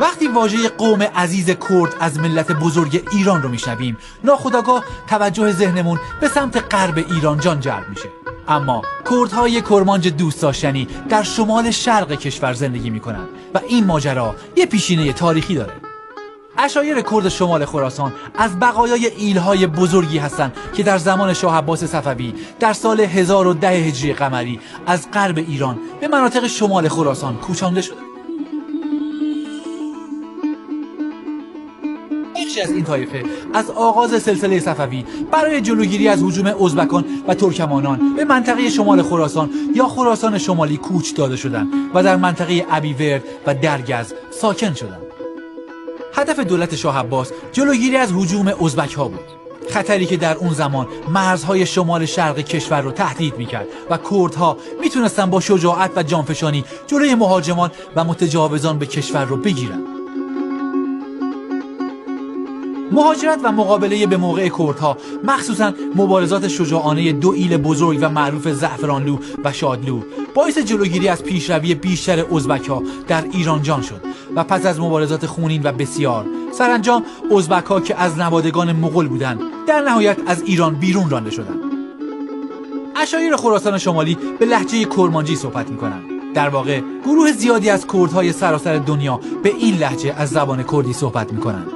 وقتی واژه قوم عزیز کرد از ملت بزرگ ایران رو میشنویم، ناخودآگاه توجه ذهنمون به سمت غرب ایران جان جلب میشه. اما کردهای کرمانج دوست داشتنی در شمال شرق کشور زندگی میکنن و این ماجرا یه پیشینه تاریخی داره. عشایر کرد شمال خراسان از بقایای ایلهای بزرگی هستند که در زمان شاه عباس صفوی در سال 1010 هجری قمری از غرب ایران به مناطق شمال خراسان کوچانده شدند. بخشی از این طایفه از آغاز سلسله صفوی برای جلوگیری از هجوم ازبکان و ترکمانان به منطقه شمال خراسان یا خراسان شمالی کوچ داده شدند و در منطقه ابیورد و درگز ساکن شدند. هدف دولت شاه عباس جلوگیری از هجوم ازبک ها بود، خطری که در اون زمان مرزهای شمال شرق کشور رو تهدید میکرد و کردها میتونستن با شجاعت و جانفشانی جلوی مهاجمان و متجاوزان به کشور رو بگیرن. مهاجرت و مقابله به موقع کردها، مخصوصا مبارزات شجاعانه دو ایل بزرگ و معروف زعفرانلو و شادلو، باعث جلوگیری از پیشروی بیشتر ازبک‌ها در ایران جان شد و پس از مبارزات خونین و بسیار، سرانجام ازبک‌ها که از نوادگان مغول بودند در نهایت از ایران بیرون رانده شدند. عشایر خراسان شمالی به لهجه کرمانجی صحبت می‌کنند. در واقع گروه زیادی از کردهای سراسر دنیا به این لهجه از زبان کردی صحبت می‌کنند.